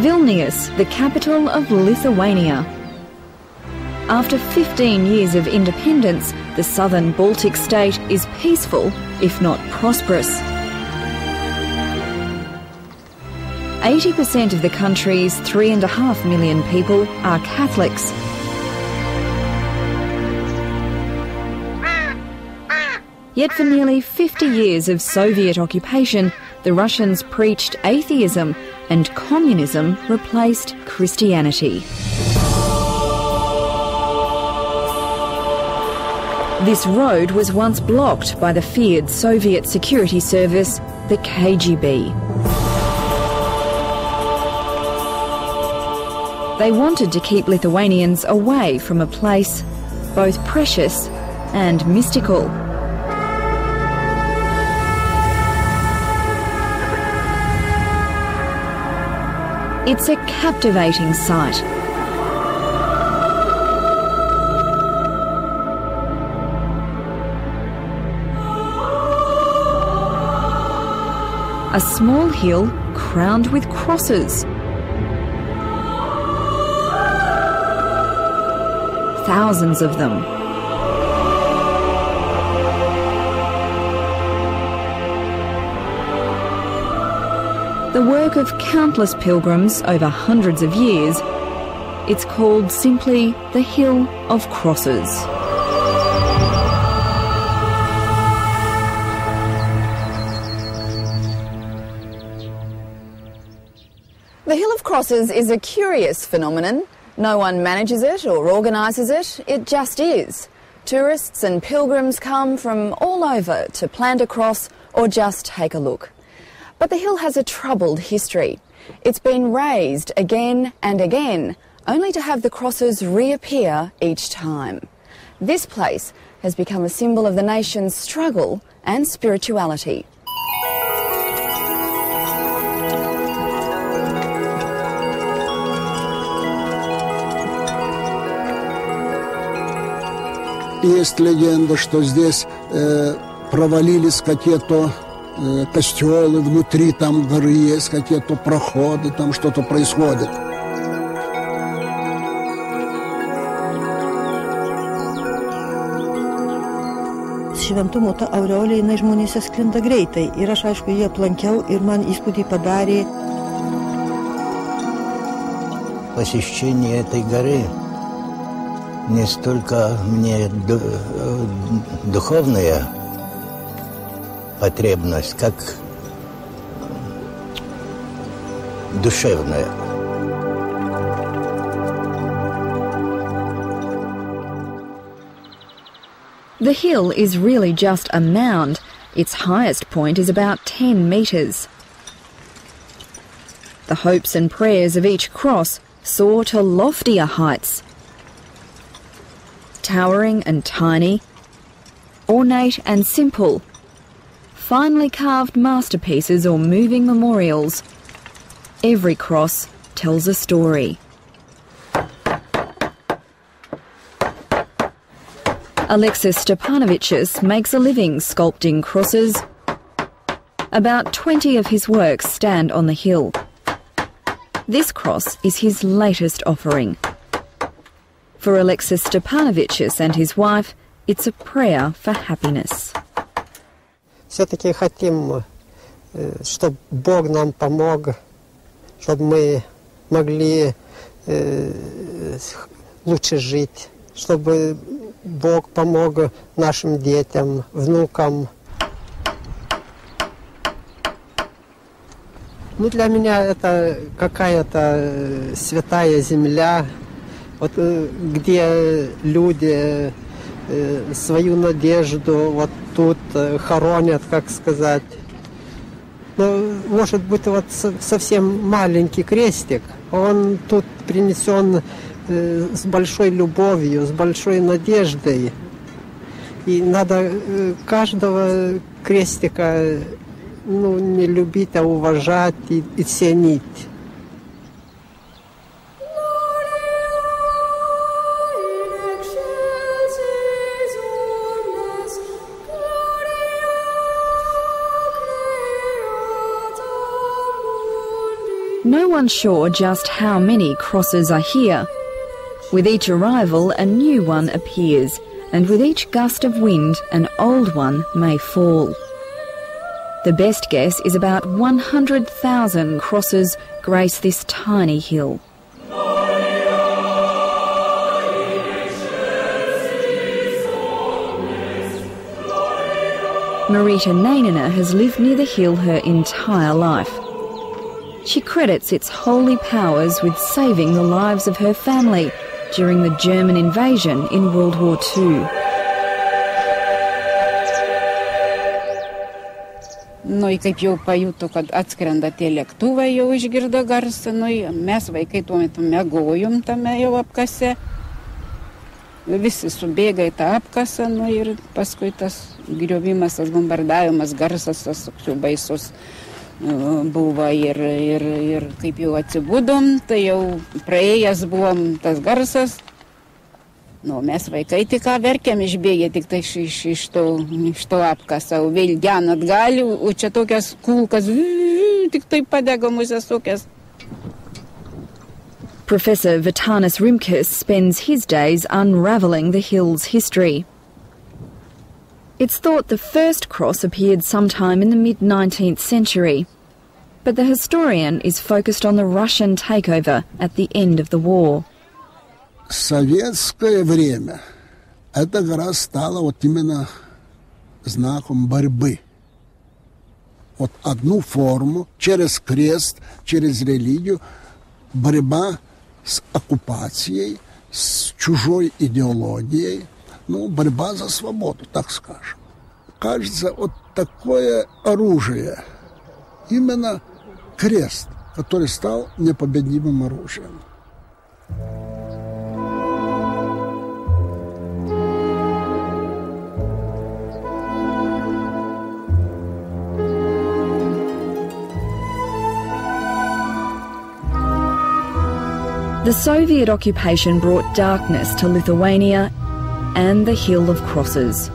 Vilnius, the capital of Lithuania. After 15 years of independence, the southern Baltic state is peaceful, if not prosperous. 80% of the country's 3.5 million people are Catholics. Yet for nearly 50 years of Soviet occupation, the Russians preached atheism and communism replaced Christianity. This road was once blocked by the feared Soviet security service, the KGB. They wanted to keep Lithuanians away from a place both precious and mystical. It's a captivating sight. A small hill crowned with crosses. Thousands of them. The work of countless pilgrims over hundreds of years, it's called simply the Hill of Crosses. The Hill of Crosses is a curious phenomenon. No one manages it or organises it, it just is. Tourists and pilgrims come from all over to plant a cross or just take a look. But the hill has a troubled history. It's been razed again and again, only to have the crosses reappear each time. This place has become a symbol of the nation's struggle and spirituality. Есть легенда, что здесь провалились какие-то костелы, внутри там горы есть какие-то проходы, там что-то происходит. Šventumo ta aureolė jinai žmonėse sklinda greitai ir aš aišku jį aplankiau ir man įspūdį padarė. Посещение этой горы не столько мне духовная потребность, как душевная. The hill is really just a mound. Its highest point is about 10 metres. The hopes and prayers of each cross soar to loftier heights. Towering and tiny, ornate and simple, finely carved masterpieces or moving memorials. Every cross tells a story. Alexis Stepanovicius makes a living sculpting crosses. About 20 of his works stand on the hill. This cross is his latest offering. For Alexis Stepanovicius and his wife, it's a prayer for happiness. Все-таки хотим, чтобы Бог нам помог, чтобы мы могли лучше жить, чтобы Бог помог нашим детям, внукам. Ну, для меня это какая-то святая земля, вот, где люди свою надежду вот тут хоронят, как сказать. Ну, может быть, вот совсем маленький крестик, он тут принесен с большой любовью, с большой надеждой. И надо каждого крестика не любить, а уважать и ценить. No one's sure just how many crosses are here. With each arrival, a new one appears, and with each gust of wind, an old one may fall. The best guess is about 100,000 crosses grace this tiny hill. Marita Nainina has lived near the hill her entire life. She credits its holy powers with saving the lives of her family during the German invasion in World War II. Nu, kaip jau pajuto, kad atskrenda tie lėktuvai, jau išgirdo garsą, mes vaikai tuo metu miegojom tame jau apkase. Visi subėga į tą apkasą, ir paskui tas griovimas, tas bombardavimas, garsas, tas baisus buvo ir kaip jau atsibudom, tai jau praėjęs buvom tas garsas. Mes vaikai tik ką verkiam išbėgė tik tai iš to apkasą, vėl gen atgal, o čia tokias kulkas, tik tai padega musės tokias. Professor Vitanis Rimkus spends his days unravelling the hill's history. It's thought the first cross appeared sometime in the mid-19th century, but the historian is focused on the Russian takeover at the end of the war. Советское время эта гора стала вот именно знаком борьбы. Вот одну форму, через крест, через религию, борьба с оккупацией, с чужой идеологией, борьба за свободу, так скажем. Кажется, вот такое оружие, именно крест, который стал непобедимым оружием. The Soviet occupation brought darkness to Lithuania and the Hill of Crosses.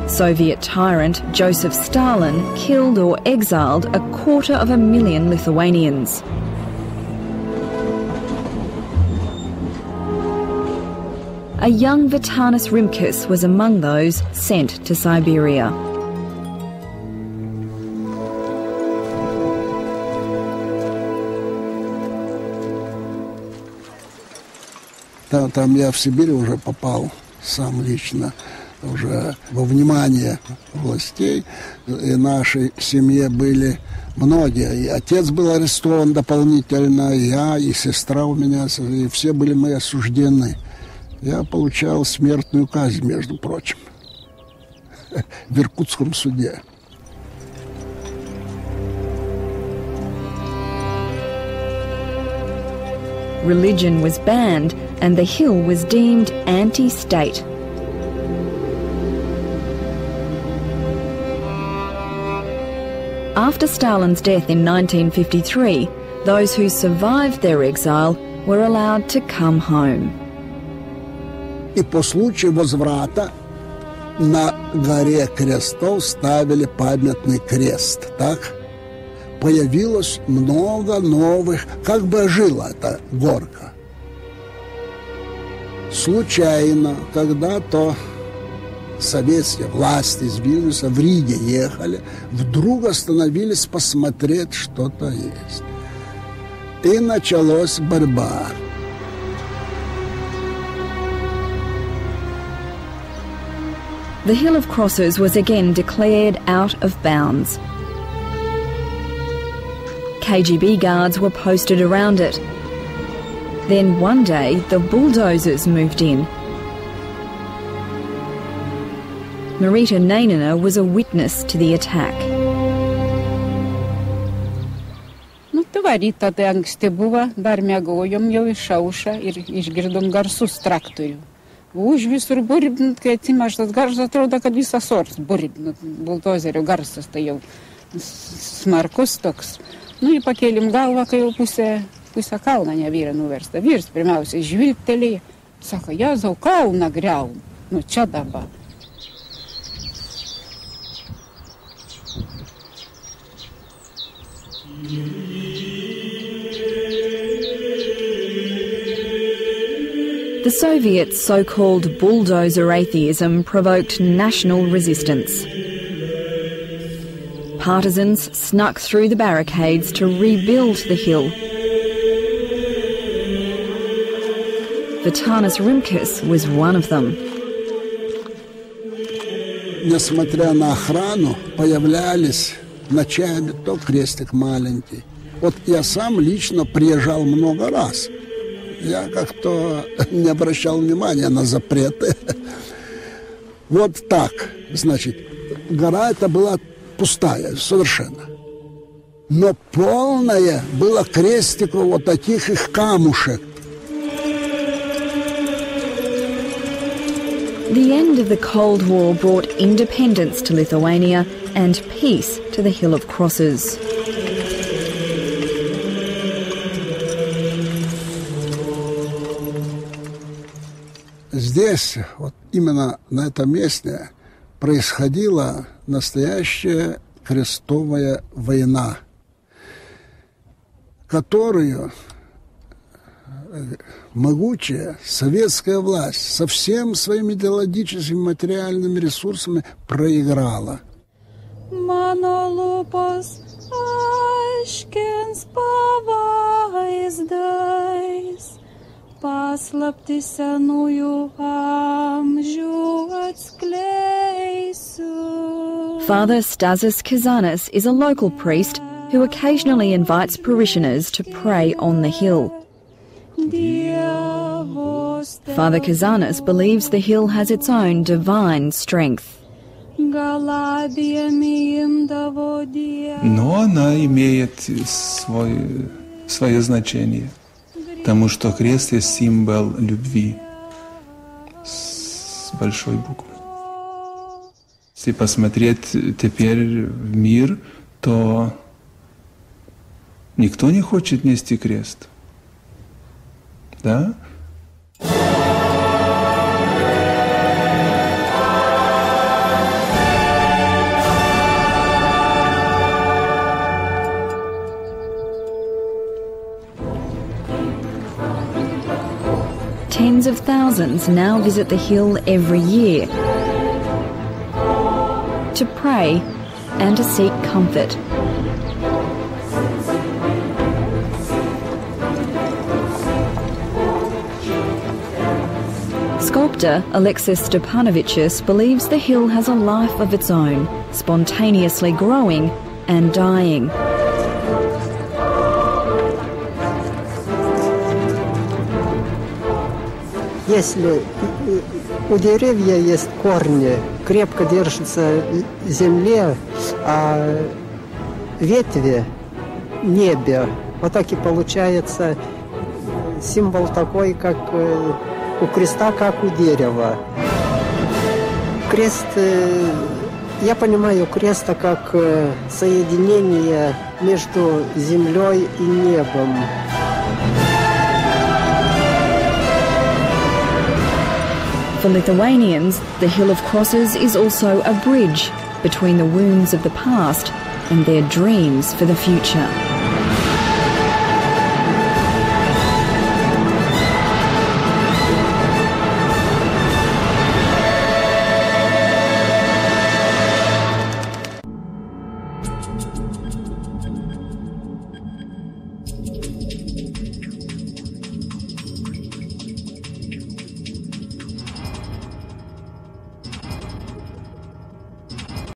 Soviet tyrant Joseph Stalin killed or exiled 250,000 Lithuanians. A young Vitanis Rimkus was among those sent to Siberia. Там я в Сибирь уже попал сам лично, уже во внимание властей. И нашей семье были многие. И отец был арестован дополнительно, и я, и сестра у меня, и все были мы осуждены. Я получал смертную казнь, между прочим, в Иркутском суде. Religion was banned and the hill was deemed anti-state. After Stalin's death in 1953, those who survived their exile were allowed to come home. И по случаю возврата на горе крестов ставили памятный крест, так? Появилось много новых, как бы ожила эта горка. Случайно, когда-то советские власти из Вильнюса в Риге ехали, вдруг остановились посмотреть, что-то есть. И началась борьба. The Hill of Crosses was again declared out of bounds. KGB guards were posted around it. Then one day the bulldozers moved in. Marita Nainina was a witness to the attack. Rytą tai anksti buvo, dar miegojom jau išaušą ir išgirdom garsus traktorių. Už visur burbint, kai atsimaš tas garsas, atrodo, kad visas oras burbint, buldozerio garsas, tai jau smarkus toks. Ir pakėlim galvą, kai jau pusę kalną nevyra nuversta. Vyrs pirmiausiai žvilgtelėjo, sako, Jėzau, kalną griaun, čia dabar. The Soviets' so-called bulldozer atheism provoked national resistance. Partisans snuck through the barricades to rebuild the hill. Vitanas Rimkus was one of them. Несмотря на охрану, появлялись ночами то крестик маленький. Вот я сам лично приезжал много раз. Я как-то не обращал внимания на запреты. Вот так, значит, гора эта была пустая совершенно. Но полная была крестиков вот таких их камушек. The end of the Cold War brought independence to Lithuania and peace to the Hill of Crosses. Здесь, вот именно на этом месте, происходила настоящая крестовая война, которую могучая советская власть со всеми своими идеологическими материальными ресурсами проиграла. Father Stasas Kazanis is a local priest who occasionally invites parishioners to pray on the hill. Father Kazanis believes the hill has its own divine strength. Но она имеет свое значение, потому что крест есть символ любви с большой буквы. Если посмотреть теперь в мир, то никто не хочет нести крест. Да? Tens of thousands now visit the hill every year to pray and to seek comfort. Sculptor Alexis Stepanovicius believes the hill has a life of its own, spontaneously growing and dying. Если у деревья есть корни, крепко держатся в земле, а ветви в небе, вот так и получается символ такой, как у креста, как у дерева. Крест, я понимаю креста как соединение между землей и небом. For Lithuanians, the Hill of Crosses is also a bridge between the wounds of the past and their dreams for the future.